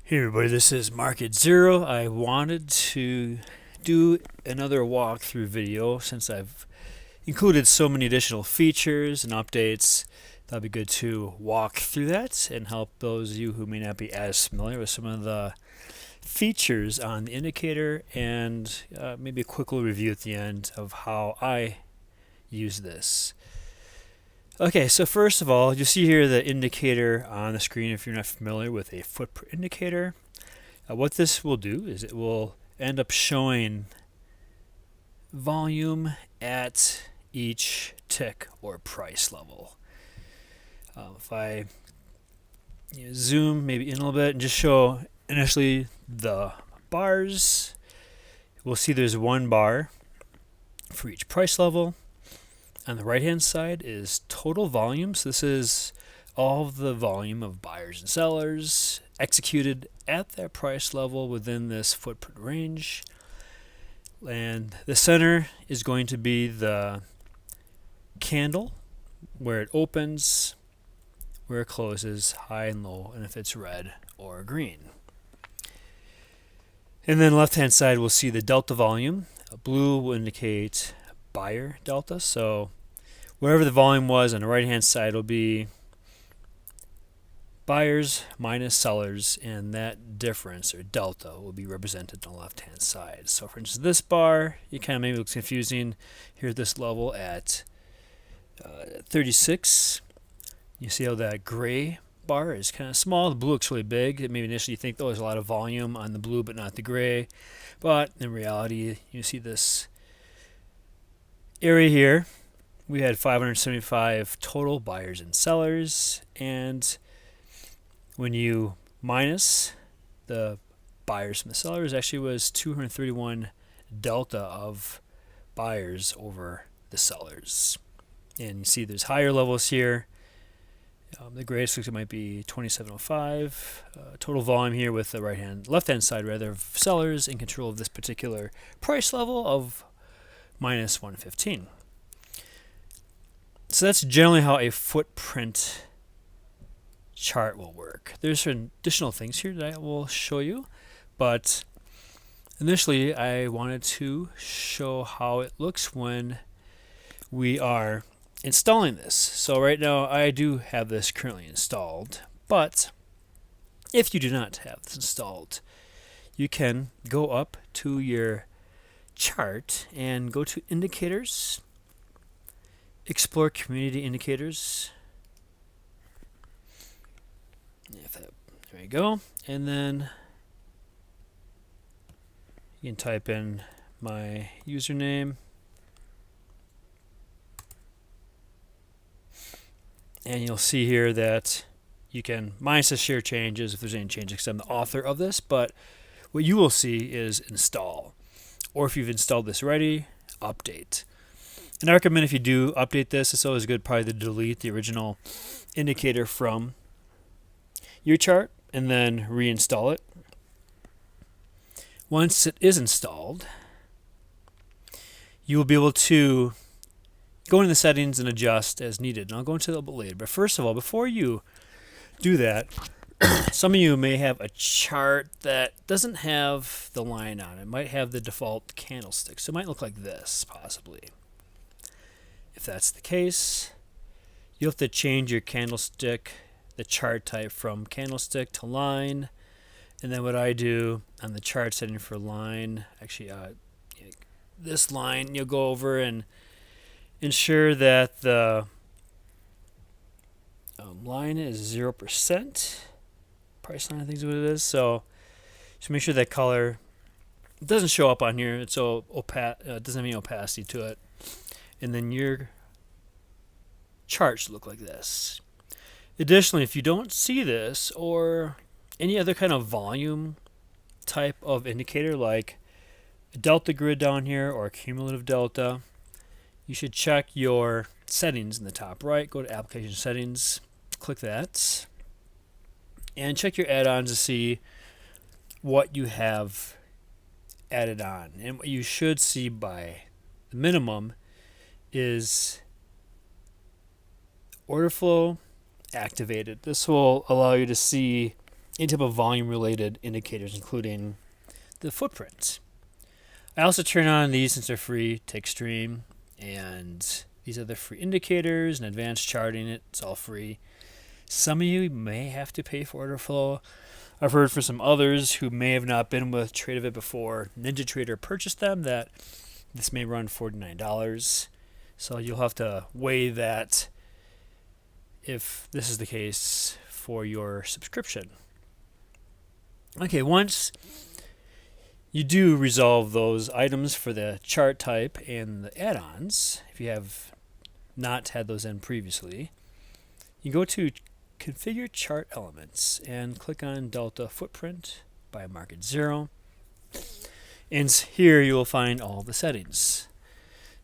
Hey everybody, this is MarketXero. I wanted to do another walkthrough video since I've included so many additional features and updates. That'd be good to walk through that and help those of you who may not be as familiar with some of the features on the indicator, and maybe a quick little review at the end of how I use this. Okay, so first of all, you see here the indicator on the screen if you're not familiar with a footprint indicator. What this will do is it will end up showing volume at each tick or price level. If I zoom maybe in a little bit and just show initially the bars, we'll see there's one bar for each price level. On the right hand side is total volume. So this is all of the volume of buyers and sellers executed at that price level within this footprint range. And the center is going to be the candle, where it opens, where it closes, high and low, and if it's red or green. And then left hand side we'll see the delta volume. Blue will indicate buyer delta, so wherever the volume was on the right hand side will be buyers minus sellers, and that difference or delta will be represented on the left hand side. So for instance, this bar, it kind of maybe looks confusing here at this level at 36. You see how that gray bar is kind of small, the blue looks really big. Maybe initially you think, oh, there's a lot of volume on the blue but not the gray, but in reality you see this area here. We had 575 total buyers and sellers, and when you minus the buyers from the sellers, actually was 231 delta of buyers over the sellers. And you see there's higher levels here. The greatest looks like it might be 2705. Total volume here with the left hand side rather, of sellers in control of this particular price level of minus 115. So that's generally how a footprint chart will work. There's some additional things here that I will show you, but initially I wanted to show how it looks when we are installing this. So right now I do have this currently installed, but if you do not have this installed, you can go up to your chart and go to indicators, explore community indicators. There we go. And then you can type in my username. And you'll see here that you can minus the share changes if there's any changes, because I'm the author of this, but what you will see is install. Or if you've installed this already, update. And I recommend if you do update this, it's always good probably to delete the original indicator from your chart and then reinstall it. Once it is installed, you will be able to go into the settings and adjust as needed. And I'll go into that a little bit later. But first of all, before you do that, some of you may have a chart that doesn't have the line on it. It might have the default candlestick. So it might look like this, possibly. If that's the case, you'll have to change your candlestick, the chart type, from candlestick to line. And then what I do on the chart setting for line, actually this line, you'll go over and ensure that the line is 0%. Price line, I think is what it is. So just make sure that color doesn't show up on here. It's so opaque, it doesn't have any opacity to it. And then your chart should look like this. Additionally, if you don't see this or any other kind of volume type of indicator like a delta grid down here or a cumulative delta, you should check your settings in the top right. Go to application settings, click that, and check your add-ons to see what you have added on. And what you should see by the minimum is order flow activated. This will allow you to see any type of volume related indicators, including the footprint. I also turn on these since they're free, Tick Stream, and these are the free indicators and advanced charting. It's all free. Some of you may have to pay for order flow. I've heard from some others who may have not been with Tradovate before NinjaTrader purchased them that this may run $49. So you'll have to weigh that if this is the case for your subscription. Okay, once you do resolve those items for the chart type and the add-ons, if you have not had those in previously, you go to Configure Chart Elements and click on Delta Footprint by MarketXero. And here you will find all the settings.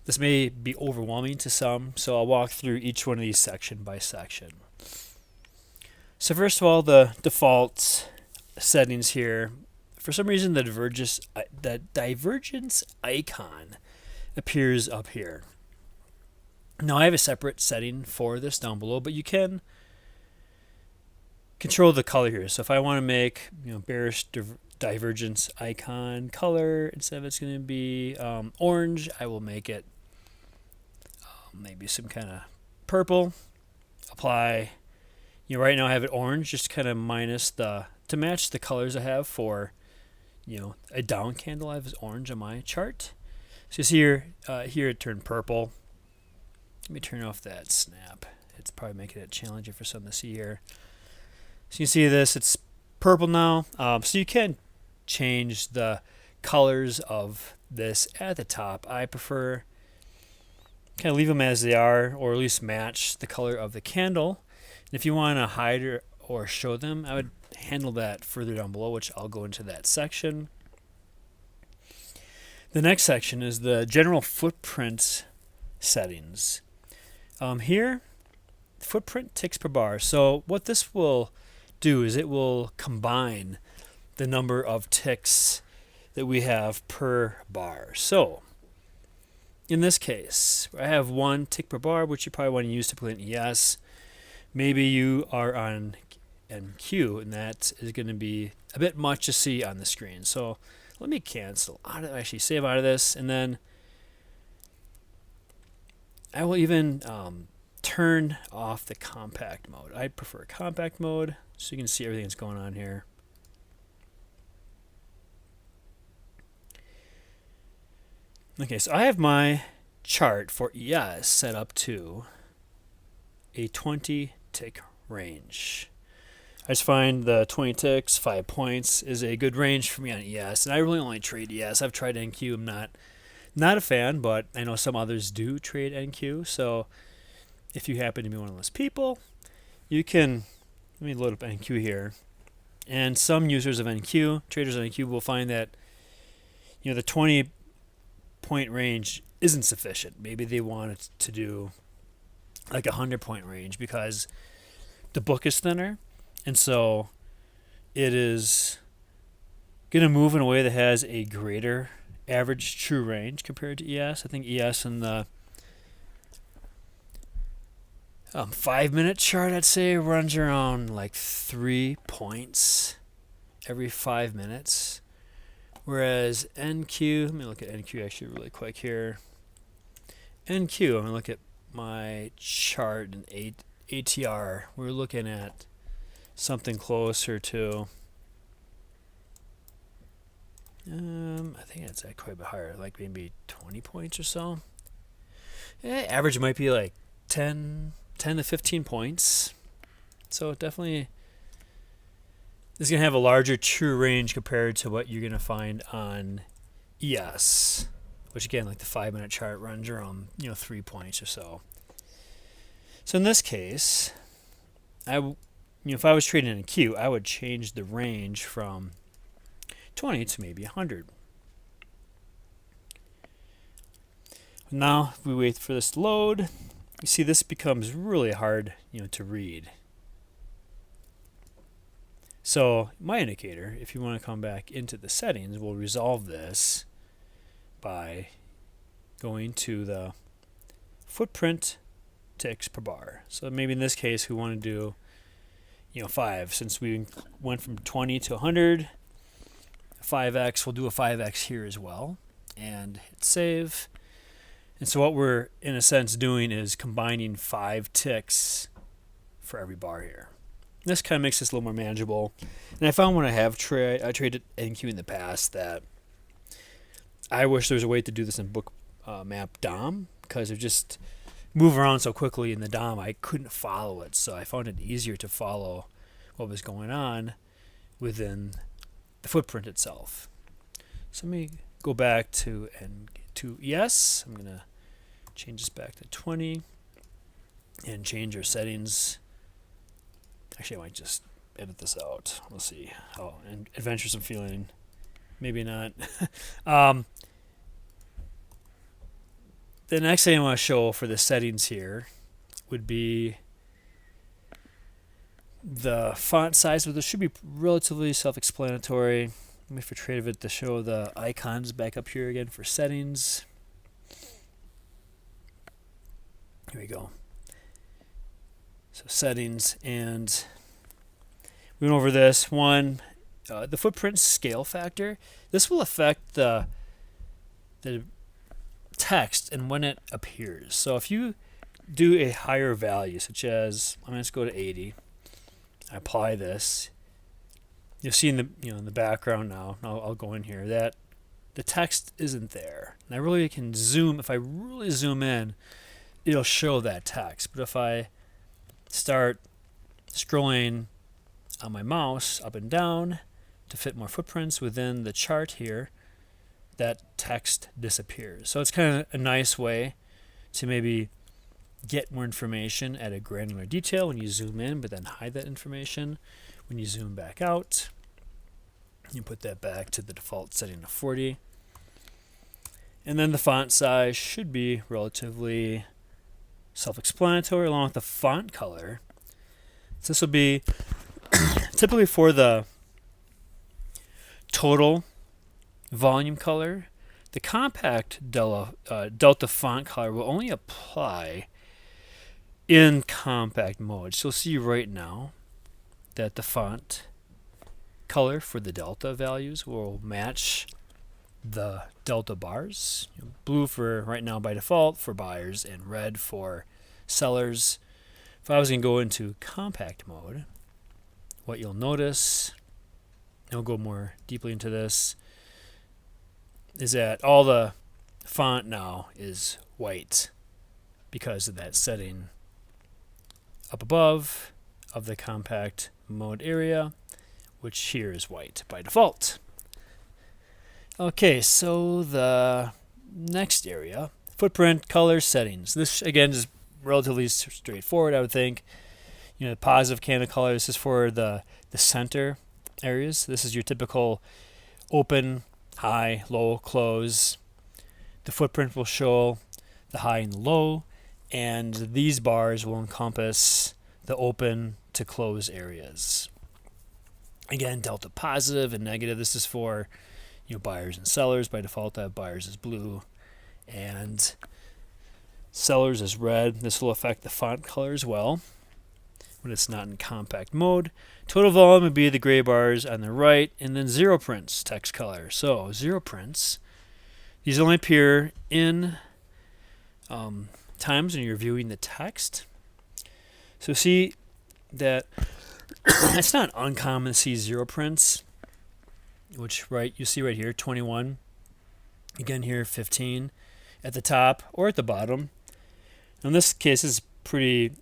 This may be overwhelming to some, so I'll walk through each one of these section by section. So first of all, the default settings here. For some reason, the divergence icon appears up here. Now I have a separate setting for this down below, but you can control the color here. So if I want to make bearish divergence icon color, instead of it's going to be orange, I will make it maybe some kind of purple. Apply. Right now I have it orange, just kind of minus to match the colors I have for a down candle. I have is orange on my chart. So you see here it turned purple. Let me turn off that snap. It's probably making it challenging for some to see here. So you see this, it's purple now. So you can change the colors of this at the top. I prefer kind of leave them as they are, or at least match the color of the candle. And if you want to hide or show them, I would handle that further down below, which I'll go into that section. The next section is the general footprint settings. Here, footprint ticks per bar. So what this will do is it will combine the number of ticks that we have per bar. So in this case, I have 1 tick per bar, which you probably want to use typically in ES. Maybe you are on NQ, and that is going to be a bit much to see on the screen. So let me cancel out of, actually save out of this, and then I will even turn off the compact mode. I prefer compact mode, so you can see everything that's going on here. Okay, so I have my chart for ES set up to a 20 tick range. I just find the 20 ticks, 5 points is a good range for me on ES, and I really only trade ES. I've tried NQ. I'm not a fan, but I know some others do trade NQ. So if you happen to be one of those people, you can, let me load up NQ here. And some users of NQ, traders of NQ, will find that the 20 point range isn't sufficient. Maybe they want it to do like a 100 point range because the book is thinner, and so it is going to move in a way that has a greater average true range compared to ES. I think ES in the 5-minute chart, I'd say, runs around like 3 points every 5 minutes. Whereas NQ, let me look at NQ actually really quick here. NQ, I'm going to look at my chart in ATR. We're looking at something closer to, I think it's at quite a bit higher, like maybe 20 points or so. Average might be like 10 to 15 points. So definitely this is going to have a larger true range compared to what you're going to find on ES, which again, like the 5-minute chart runs around 3 points or so. So in this case, if I was trading in Q, I would change the range from 20 to maybe 100. Now we wait for this to load. You see this becomes really hard to read. So my indicator, if you want to come back into the settings, will resolve this by going to the footprint ticks per bar. So maybe in this case we want to do 5. Since we went from 20 to 100, 5x, we'll do a 5x here as well, and hit save. And so what we're in a sense doing is combining 5 ticks for every bar here. This kind of makes this a little more manageable. And I found when I have traded NQ in the past that I wish there was a way to do this in book map DOM, because it just move around so quickly in the DOM I couldn't follow it. So I found it easier to follow what was going on within the footprint itself. So let me go back to ES. I'm going to change this back to 20 and change our settings. Actually, I might just edit this out. We'll see how adventurous I'm feeling. Maybe not. The next thing I want to show for the settings here would be the font size. This should be relatively self-explanatory. Let me for Tradovate to show the icons back up here again for settings. Here we go. So settings, and we went over this one. The footprint scale factor. This will affect the text and when it appears. So if you do a higher value, such as I'm going to go to 80, I apply this. You'll see in the in the background now. I'll go in here that the text isn't there. And I really can zoom. If I really zoom in, it'll show that text. But if I start scrolling on my mouse up and down to fit more footprints within the chart here, that text disappears. So it's kind of a nice way to maybe get more information at a granular detail when you zoom in, but then hide that information when you zoom back out. You put that back to the default setting of 40. And then the font size should be relatively self-explanatory along with the font color. So this will be typically for the total volume color. The compact delta font color will only apply in compact mode. So you'll see right now that the font color for the delta values will match the delta bars. Blue for right now by default for buyers, and red for sellers. If I was going to go into compact mode, what you'll notice, and we'll go more deeply into this, is that all the font now is white because of that setting up above of the compact mode area, which here is white by default. Okay, so the next area, footprint color settings. This again is relatively straightforward, I would think. The positive candle color, this is for the center areas. This is your typical open, high, low, close. The footprint will show the high and the low, and these bars will encompass the open to close areas. Again, delta positive and negative. This is for buyers and sellers. By default, I have buyers as blue and sellers as red. This will affect the font color as well when it's not in compact mode. Total volume would be the gray bars on the right, and then zero prints text color. So zero prints, these only appear in times when you're viewing the text. So see that it's not uncommon to see zero prints, which you see right here, 21. Again here, 15 at the top or at the bottom. In this case, it's pretty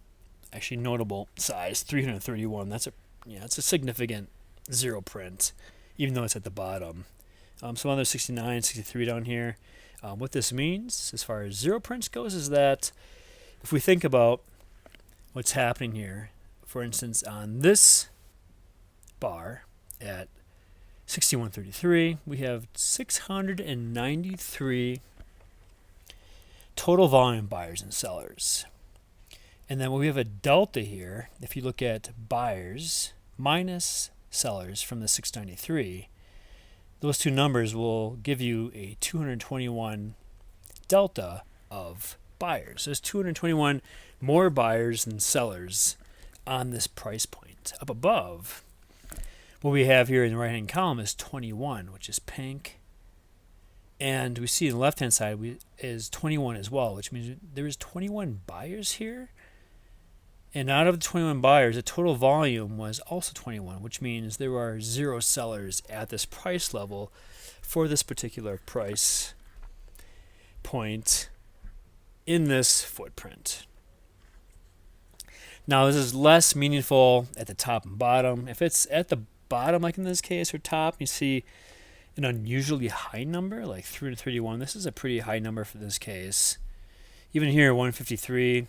actually notable size, 331. It's a significant zero print, even though it's at the bottom. Some other 69, 63 down here. What this means as far as zero prints goes is that if we think about what's happening here, for instance, on this bar at 6133, we have 693 total volume buyers and sellers. And then when we have a delta here, if you look at buyers minus sellers from the 693, those two numbers will give you a 221 delta of buyers. There's 221 more buyers than sellers on this price point. footprint. Up above, what we have here in the right-hand column is 21, which is pink. And we see on the left-hand side is 21 as well, which means there is 21 buyers here. And out of the 21 buyers, the total volume was also 21, which means there are 0 sellers at this price level for this particular price point in this footprint. Now, this is less meaningful at the top and bottom. If it's at the bottom, like in this case, or top, you see an unusually high number, like 331. This is a pretty high number for this case. Even here, 153.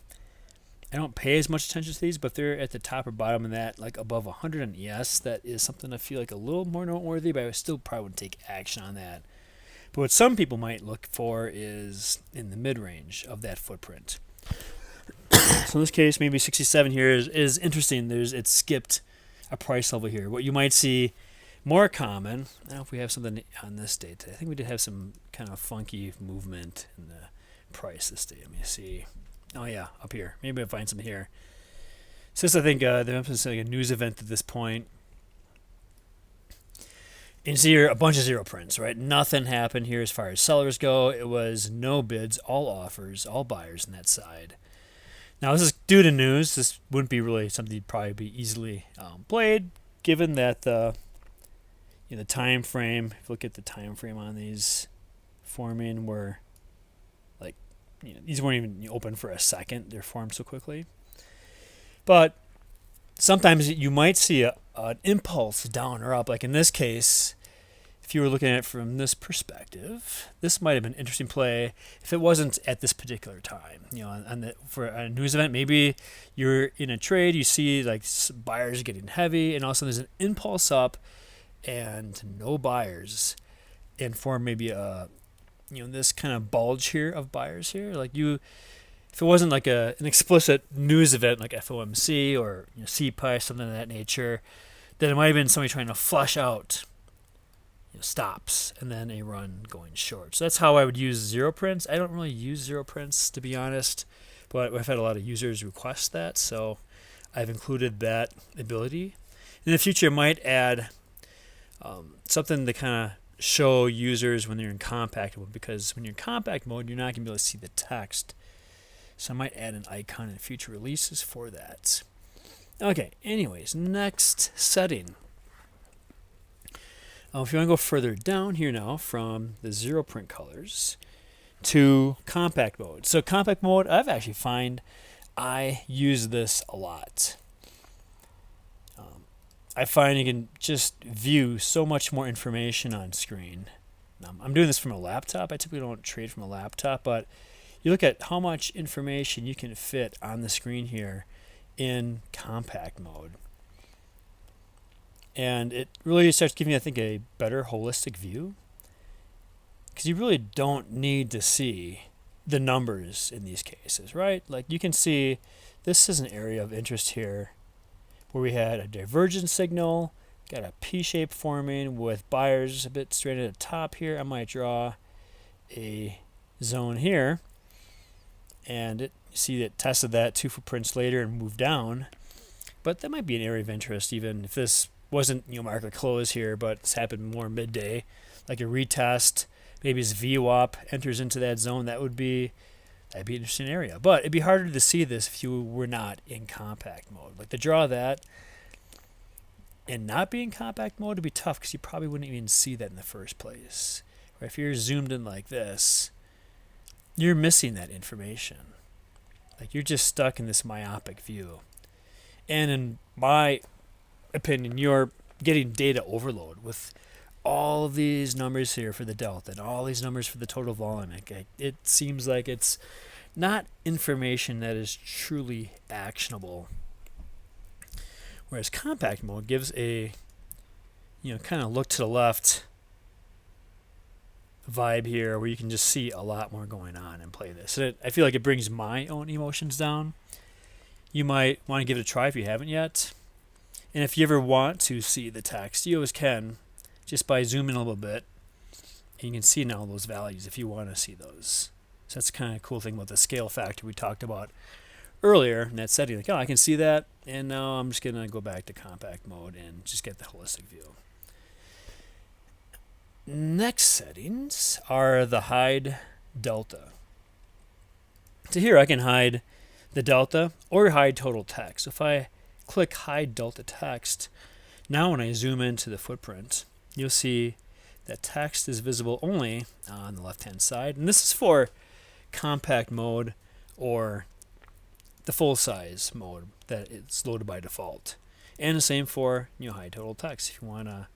I don't pay as much attention to these, but if they're at the top or bottom of that, like above 100 on ES, that is something I feel like a little more noteworthy, but I still probably would take action on that. But what some people might look for is in the mid-range of that footprint. So in this case, maybe 67 here is interesting. It skipped a price level here. What you might see more common, I don't know if we have something on this date. I think we did have some kind of funky movement in the price this day. Let me see. Oh yeah, up here. Maybe I'll find something here. Since I think there was like a news event at this point. And you see here a bunch of zero prints, right? Nothing happened here as far as sellers go. It was no bids, all offers, all buyers on that side. Now this is due to news. This wouldn't be really something you'd probably be easily played, given that the time frame. If you look at the time frame on these forming, were like these weren't even open for a second. They're formed so quickly. But sometimes you might see an impulse down or up. Like in this case, if you were looking at it from this perspective, this might have been an interesting play if it wasn't at this particular time. For a news event, maybe you're in a trade, you see like buyers getting heavy, and all of a sudden there's an impulse up and no buyers, and form maybe this kind of bulge here of buyers here. Like if it wasn't like an explicit news event like FOMC or CPI, something of that nature, then it might have been somebody trying to flush out stops and then a run going short. So that's how I would use zero prints. I don't really use zero prints, to be honest, but I've had a lot of users request that, so I've included that ability. In the future, I might add something to kind of show users when they're in compact mode, because when you're in compact mode, you're not going to be able to see the text. So I might add an icon in future releases for that. Okay, anyways, next setting. If you want to go further down here now from the zero print colors to compact mode. So compact mode, I've actually find I use this a lot. I find you can just view so much more information on screen. I'm doing this from a laptop. I typically don't trade from a laptop, but you look at how much information you can fit on the screen here in compact mode. And it really starts giving you, I think, a better holistic view, because you really don't need to see the numbers in these cases, right? Like you can see this is an area of interest here where we had a divergence signal, got a P shape forming with buyers a bit straight at the top here. I might draw a zone here, and you see it tested that 2 footprints later and moved down. But that might be an area of interest, even if this wasn't market close here, but it's happened more midday, like a retest. Maybe as VWAP enters into that zone, that'd be an interesting area. But it'd be harder to see this if you were not in compact mode. Like to draw that and not be in compact mode would be tough, because you probably wouldn't even see that in the first place. Or if you're zoomed in like this, you're missing that information. Like you're just stuck in this myopic view. And in my opinion, you're getting data overload with all of these numbers here for the delta and all these numbers for the total volume. It seems like it's not information that is truly actionable. Whereas compact mode gives a kind of look to the left vibe here, where you can just see a lot more going on and play this. And I feel like it brings my own emotions down. You might want to give it a try if you haven't yet. And if you ever want to see the text, you always can, just by zooming a little bit. And you can see now those values if you want to see those. So that's kind of a cool thing about the scale factor we talked about earlier in that setting, like, oh, I can see that, and now I'm just going to go back to compact mode and just get the holistic view. Next settings are the hide delta. So here I can hide the delta or hide total text. So if I click hide delta text, now when I zoom into the footprint, you'll see that text is visible only on the left-hand side. And this is for compact mode or the full-size mode that it's loaded by default. And the same for hide total text. If you want to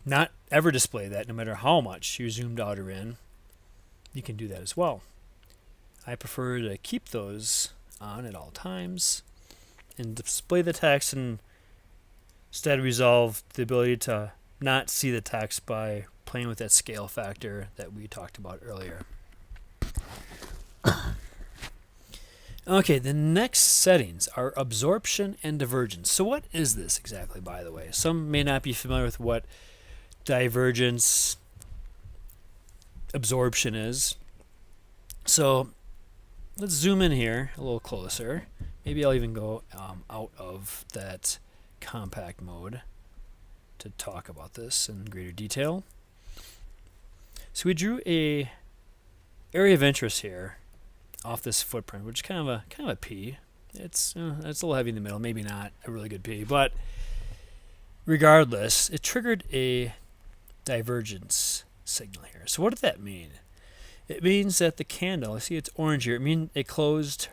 not ever display that, no matter how much you zoomed out or in, you can do that as well. I prefer to keep those on at all times and display the text, and instead resolve the ability to not see the text by playing with that scale factor that we talked about earlier. Okay, the next settings are absorption and divergence. So what is this exactly, by the way? Some may not be familiar with what divergence, absorption is. So let's zoom in here a little closer. Maybe I'll even go out of that compact mode to talk about this in greater detail. So we drew a area of interest here off this footprint, which is kind of a P. It's a little heavy in the middle, maybe not a really good P, but regardless, it triggered a divergence signal here. So what did that mean? It means that the candle, I see it's orange here, it closed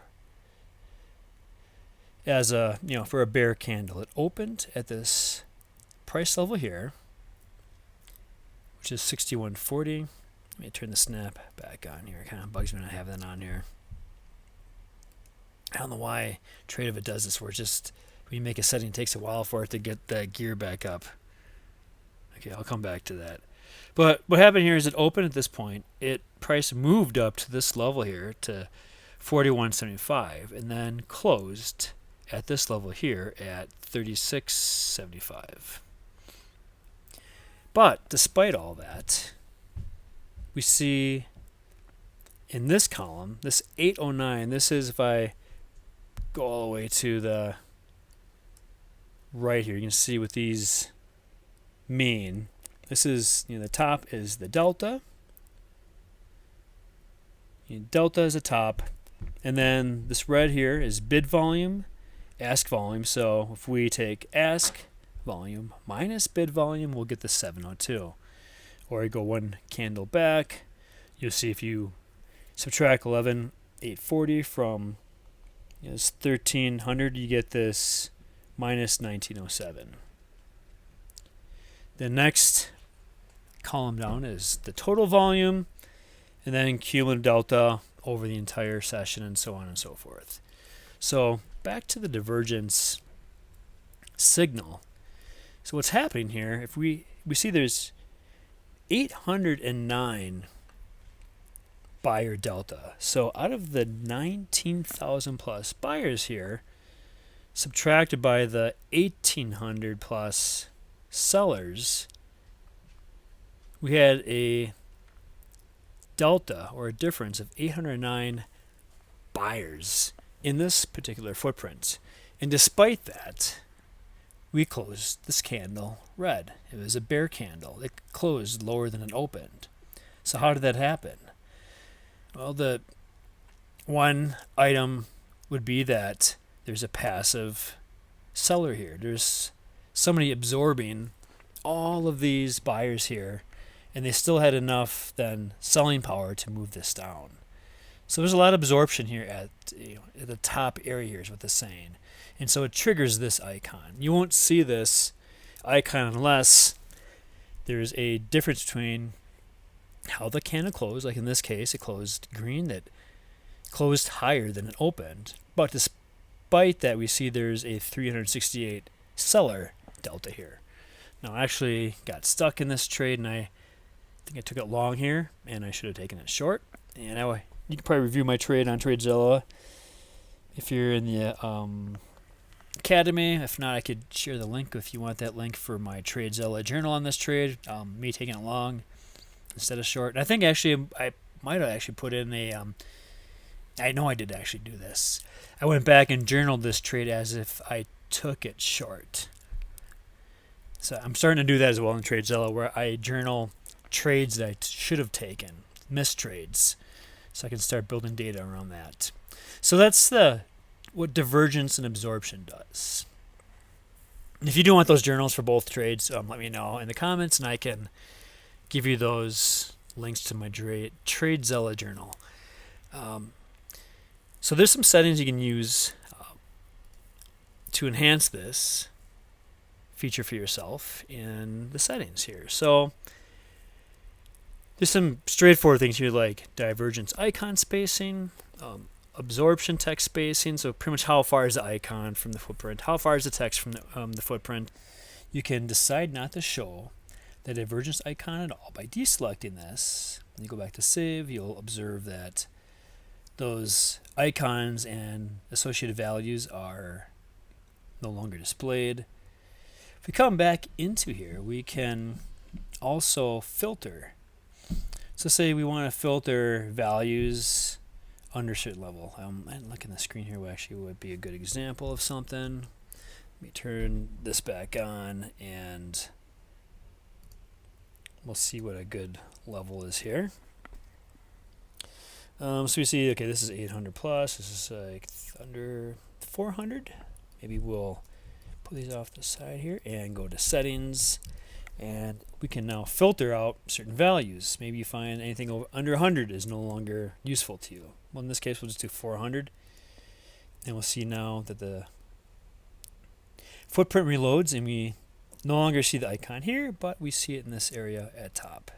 as a, for a bear candle. It opened at this price level here, which is 61.40. Let me turn the snap back on here. It kind of bugs me not having that on here. I don't know why Tradovate does this, where it's just when you make a setting, it takes a while for it to get that gear back up. Okay, I'll come back to that. But what happened here is it opened at this point. Price moved up to this level here to 41.75, and then closed at this level here at 36.75. But despite all that, we see in this column, this 809, this is if I go all the way to the right here, you can see what these mean. This is, the top is the delta. Delta is the top. And then this red here is bid volume, ask volume. So if we take ask volume minus bid volume, we'll get the 702. Or I go one candle back, you'll see if you subtract 11,840 from it's 1300, you get this minus 1907. The next column down is the total volume, and then cumulative delta over the entire session, and so on and so forth. So back to the divergence signal. So what's happening here, if we see there's 809 buyer delta. So out of the 19,000 plus buyers here, subtracted by the 1,800 plus sellers, we had a delta or a difference of 809 buyers in this particular footprint. And despite that, we closed this candle red. It was a bear candle. It closed lower than it opened. So how did that happen? Well, the one item would be that there's a passive seller here. There's somebody absorbing all of these buyers here, and they still had enough then selling power to move this down. So there's a lot of absorption here at the top area here is what it's saying. And so it triggers this icon. You won't see this icon unless there's a difference between how the candle closed. Like in this case, it closed green, that closed higher than it opened. But despite that, we see there's a 368 seller delta here. Now I actually got stuck in this trade, and I think I took it long here, and I should have taken it short. And you can probably review my trade on Tradezilla if you're in the Academy. If not, I could share the link if you want that link for my Tradezilla journal on this trade. Me taking it long instead of short. And I think actually I might have actually put in I know I did actually do this. I went back and journaled this trade as if I took it short. So I'm starting to do that as well in Tradezilla, where I journal trades that I should have taken, missed trades, so I can start building data around that. So that's what divergence and absorption does. And if you do want those journals for both trades, let me know in the comments, and I can give you those links to my Tradezilla journal. So there's some settings you can use to enhance this feature for yourself in the settings here. So there's some straightforward things here like divergence icon spacing, absorption text spacing, so pretty much how far is the icon from the footprint, how far is the text from the footprint. You can decide not to show the divergence icon at all by deselecting this. When you go back to save, you'll observe that those icons and associated values are no longer displayed. If we come back into here, we can also filter. So say we want to filter values under a certain level. And looking at the screen here actually would be a good example of something. Let me turn this back on and we'll see what a good level is here. So we see, okay, this is 800 plus. This is like under 400. Maybe we'll put these off the side here and go to settings. And we can now filter out certain values. Maybe you find anything under 100 is no longer useful to you. Well, in this case, we'll just do 400. And we'll see now that the footprint reloads and we no longer see the icon here, but we see it in this area at top.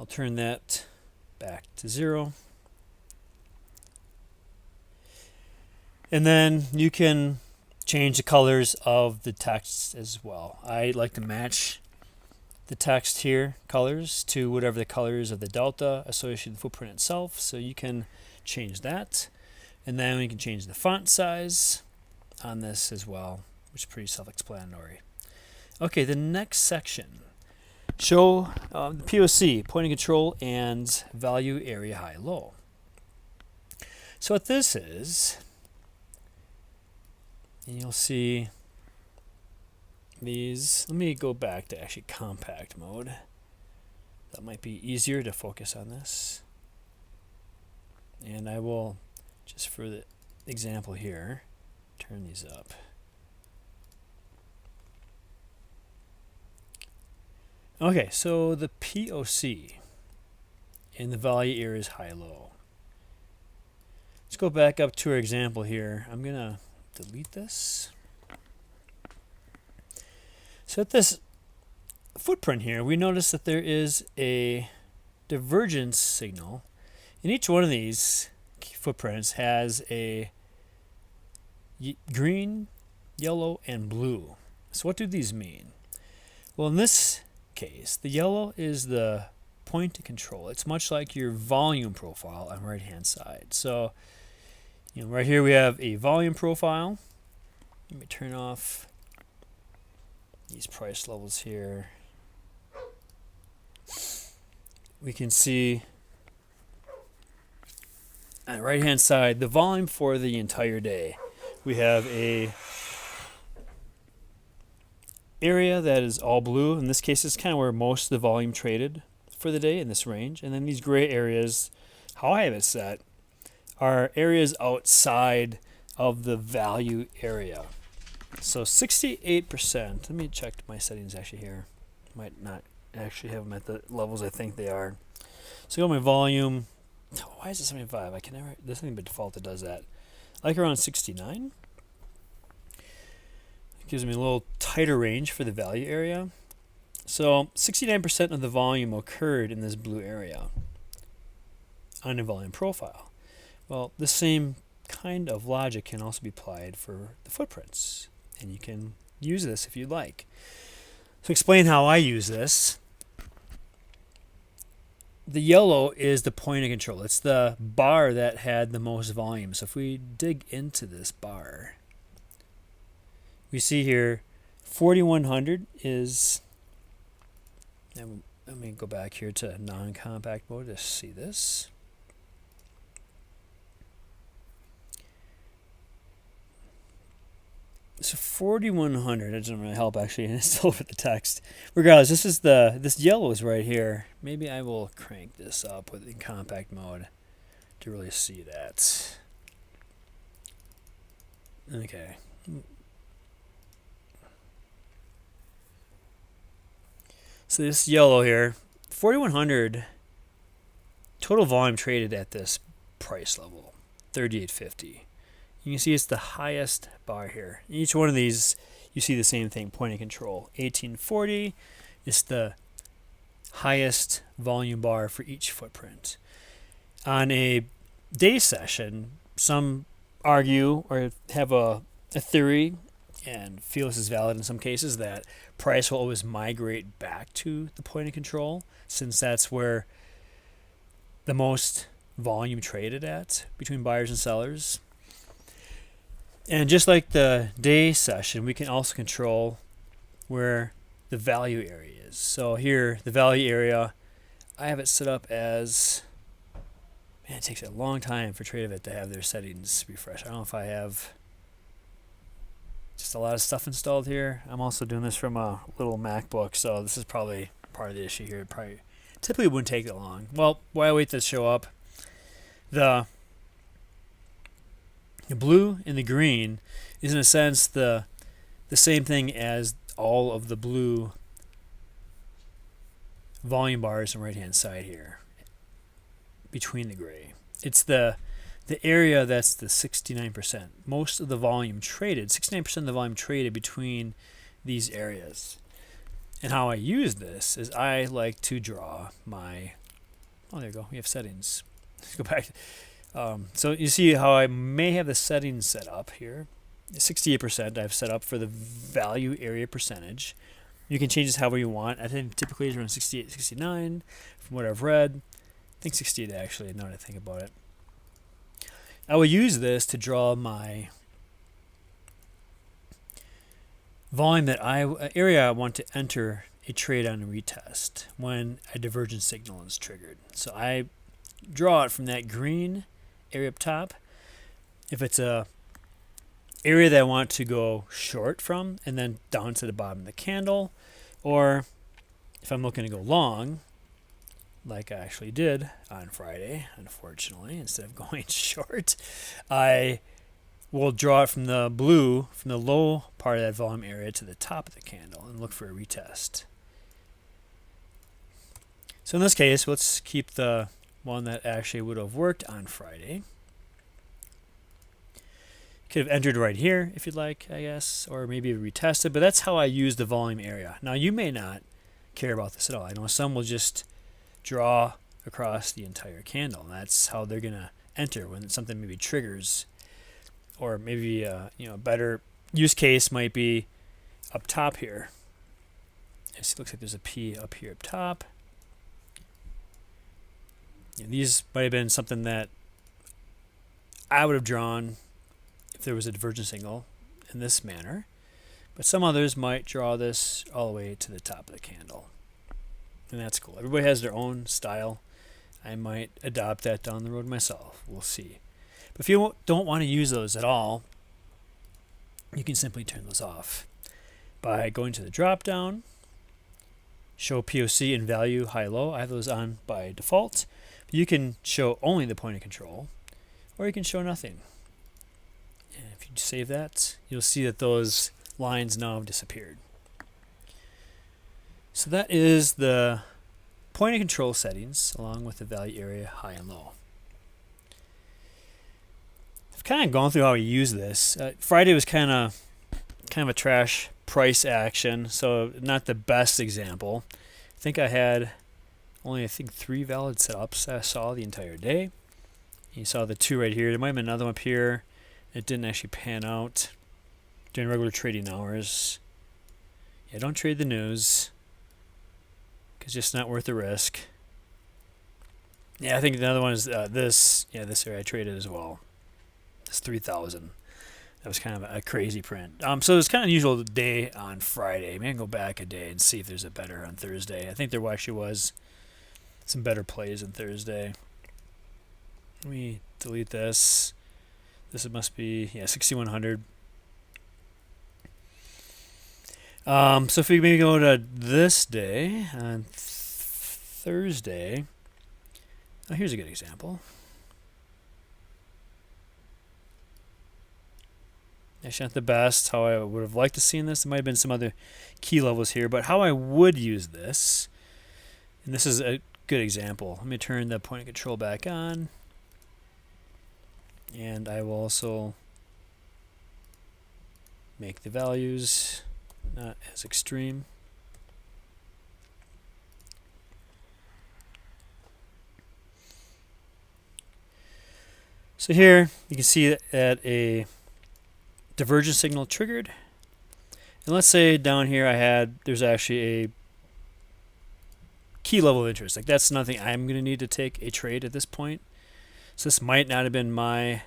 I'll turn that back to 0. And then you can change the colors of the text as well. I like to match the text here, colors, to whatever the colors of the delta associated with the footprint itself. So you can change that. And then we can change the font size on this as well, which is pretty self-explanatory. Okay, the next section. Show the POC, point of control, and value area high-low. So what this is, and you'll see these. Let me go back to actually compact mode. That might be easier to focus on this. And I will, just for the example here, turn these up. Okay, so the POC in the value area is high-low. Let's go back up to our example here. I'm going to delete this. So at this footprint here, we notice that there is a divergence signal. And each one of these footprints has a green, yellow, and blue. So what do these mean? Well, in this case, the yellow is the point of control. It's much like your volume profile on the right hand side. So right here we have a volume profile. Let me turn off these price levels here. We can see on the right hand side the volume for the entire day. We have a area that is all blue. In this case, it's kind of where most of the volume traded for the day in this range. And then these gray areas, how I have it set, are areas outside of the value area. So 68%, let me check my settings actually here. Might not actually have them at the levels I think they are. So go to my volume. Why is it 75? I can never, there's nothing by default that does that. I like around 69. Gives me a little tighter range for the value area. So 69% of the volume occurred in this blue area on a volume profile. Well, the same kind of logic can also be applied for the footprints, and you can use this if you'd like. To explain how I use this, the yellow is the point of control. It's the bar that had the most volume. So if we dig into this bar, we see here 4100 is, let me go back here to non-compact mode to see this. So 4100, it doesn't really help actually, and it's still over the text. Regardless, this yellow is right here. Maybe I will crank this up in compact mode to really see that. Okay. So this yellow here, 4100 total volume traded at this price level, 38.50. You can see it's the highest bar here. Each one of these, you see the same thing, point of control. 1840 is the highest volume bar for each footprint. On a day session, some argue or have a theory and feel this is valid in some cases that price will always migrate back to the point of control, since that's where the most volume traded at between buyers and sellers. And just like the day session, we can also control where the value area is. So here, the value area, I have it set up as, man, it takes a long time for Tradovate to have their settings refresh. I don't know if I have just a lot of stuff installed here. I'm also doing this from a little MacBook, so this is probably part of the issue here. It probably typically wouldn't take that long. Well, while I wait to show up, the blue and the green is in a sense the same thing as all of the blue volume bars on the right hand side here between the gray. It's the area that's the 69%. Most of the volume traded, 69% of the volume traded between these areas. And how I use this is I like to draw my, oh, there you go, we have settings. Let's go back. So you see how I may have the settings set up here. 68% I've set up for the value area percentage. You can change this however you want. I think typically it's around 68, 69 from what I've read. I think 68 actually, now that I think about it. I will use this to draw my volume that area I want to enter a trade on a retest when a divergence signal is triggered. So I draw it from that green area up top. If it's a area that I want to go short from and then down to the bottom of the candle, or if I'm looking to go long, like I actually did on Friday, unfortunately, instead of going short, I will draw it from the blue, from the low part of that volume area to the top of the candle and look for a retest. So in this case, let's keep the one that actually would have worked on Friday. Could have entered right here if you'd like, I guess, or maybe retested, but that's how I use the volume area. Now you may not care about this at all. I know some will just draw across the entire candle, and that's how they're gonna enter when something maybe triggers, or maybe a better use case might be up top here. It looks like there's a P up here up top. These might have been something that I would have drawn if there was a divergence signal in this manner, but some others might draw this all the way to the top of the candle, and that's cool. Everybody has their own style. I might adopt that down the road myself. We'll see. But if you don't want to use those at all, you can simply turn those off by going to the drop down, show POC and value high-low. I have those on by default. You can show only the point of control, or you can show nothing. And if you save that, you'll see that those lines now have disappeared. So that is the point of control settings along with the value area high and low. I've kind of gone through how we use this. Friday was kind of a trash price action, so not the best example. I think I had only 3 valid setups I saw the entire day. You saw the 2 right here. There might have been another one up here. It didn't actually pan out during regular trading hours. Yeah, don't trade the news, because it's just not worth the risk. Yeah, I think another one is this. Yeah, this area I traded as well. It's 3,000. That was kind of a crazy print. So it was kind of unusual day on Friday. Maybe I can go back a day and see if there's a better on Thursday. I think there actually was some better plays on Thursday. Let me delete this. This must be, 6,100. So if we maybe go to this day on Thursday. Oh, here's a good example. Actually, not the best. How I would have liked to see this. There might have been some other key levels here, but how I would use this, and this is a good example. Let me turn the point of control back on, and I will also make the values not as extreme. So here you can see that a divergence signal triggered, and let's say down here there's actually a key level of interest. Like that's nothing I'm going to need to take a trade at this point. So this might not have been my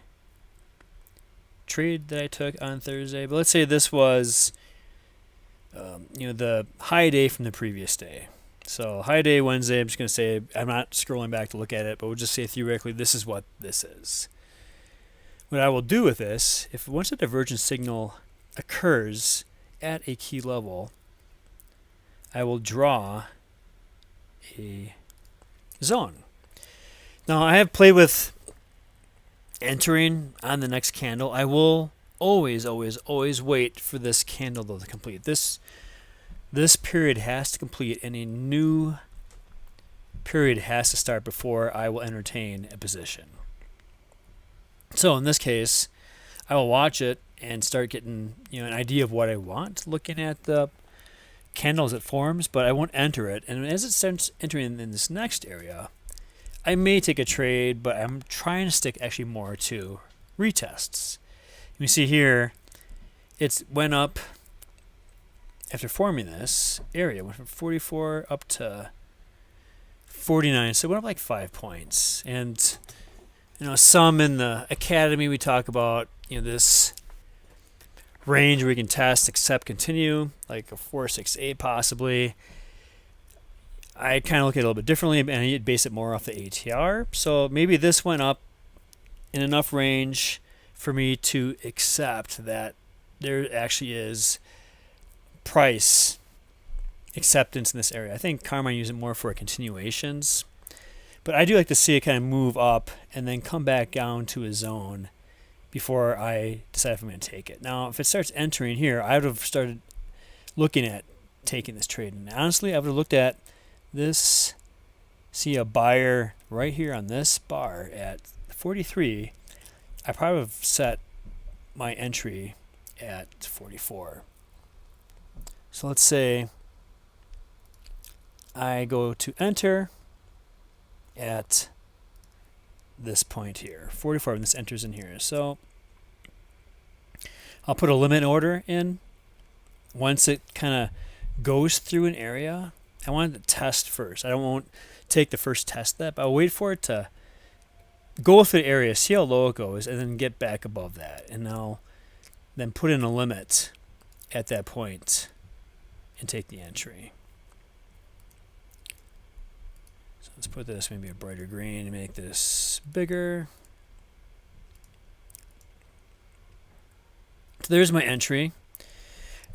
trade that I took on Thursday, but let's say this was the high day from the previous day. So high day Wednesday, I'm just going to say, I'm not scrolling back to look at it, but we'll just say theoretically this is what this is. What I will do with this, if once a divergence signal occurs at a key level, I will draw a zone. Now I have played with entering on the next candle. I will always wait for this candle though to complete. This period has to complete and a new period has to start before I will entertain a position. So in this case, I will watch it and start getting an idea of what I want, looking at the candles it forms, but I won't enter it. And as it starts entering in this next area, I may take a trade, but I'm trying to stick actually more to retests. You see here, it went up after forming this area, went from 44 up to 49, so it went up like 5 points. And some in the academy we talk about this range where we can test, accept, continue, like a 468 possibly. I kind of look at it a little bit differently, and I base it more off the ATR. So maybe this went up in enough range for me to accept that there actually is price acceptance in this area. I think Carmine uses it more for continuations, but I do like to see it kind of move up and then come back down to a zone before I decide if I'm going to take it. Now, if it starts entering here, I would have started looking at taking this trade. And honestly, I would have looked at this, see a buyer right here on this bar at 43. I probably have set my entry at 44. So let's say I go to enter at this point here, 44, and this enters in here. So I'll put a limit order in. Once it kind of goes through an area, I want it to test first. I won't take the first test step. I'll wait for it to go through the area, see how low it goes, and then get back above that. And I'll then put in a limit at that point and take the entry. So let's put this maybe a brighter green and make this bigger. So there's my entry.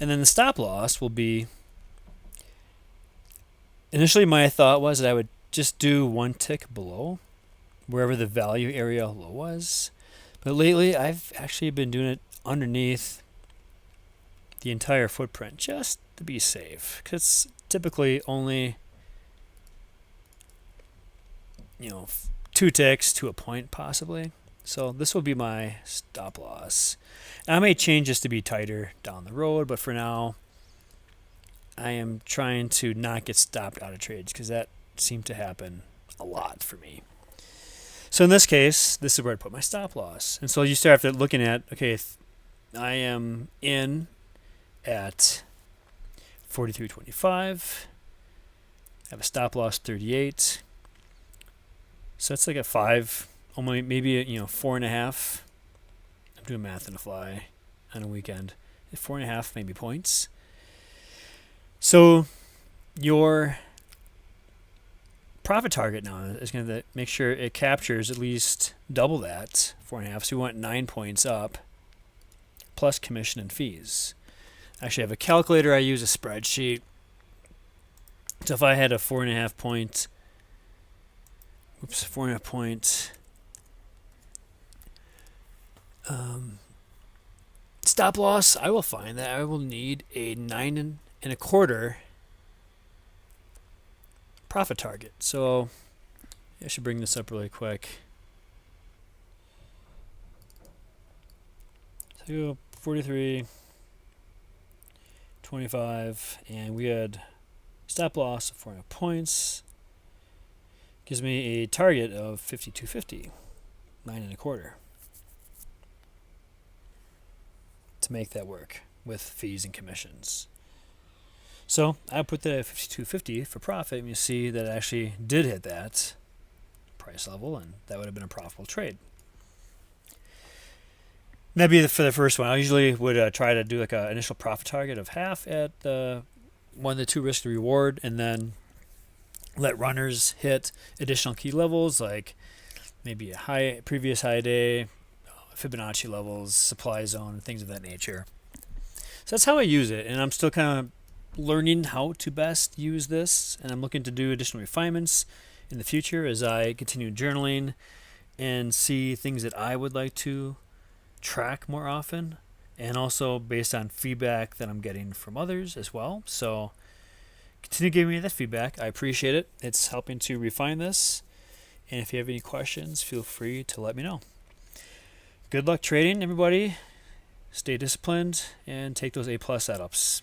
And then the stop loss will be, initially my thought was that I would just do one tick below wherever the value area low was. But lately I've actually been doing it underneath the entire footprint just to be safe, because typically only 2 ticks to a point possibly. So this will be my stop loss. And I may change this to be tighter down the road, but for now I am trying to not get stopped out of trades, because that seemed to happen a lot for me. So in this case, this is where I put my stop loss. And so you start looking at, okay, I am in at 43.25. I have a stop loss 38. So that's like a 5, almost maybe a 4.5. I'm doing math on the fly. on a weekend. 4.5 maybe points. So your profit target now is going to make sure it captures at least double that, 4.5. So we want 9 points up, plus commission and fees. Actually, I have a calculator. I use a spreadsheet. So if I had a 4.5 point, 4.5 point stop loss, I will find that I will need a 9.25 profit target. So I should bring this up really quick. So 43.25, and we had stop loss of 4.5 points. Gives me a target of 52.50, 9.25. To make that work with fees and commissions. So I put that at 52.50 for profit, and you see that I actually did hit that price level, and that would have been a profitable trade. That'd be for the first one. I usually would try to do like an initial profit target of half at the 1 to 2 risk to reward, and then let runners hit additional key levels like maybe a previous high day, Fibonacci levels, supply zone, things of that nature. So that's how I use it, and I'm still kind of learning how to best use this, and I'm looking to do additional refinements in the future as I continue journaling and see things that I would like to track more often, and also based on feedback that I'm getting from others as well. So continue giving me that feedback. I appreciate it. It's helping to refine this, and if you have any questions, feel free to let me know. Good luck trading, everybody. Stay disciplined and take those A+ setups.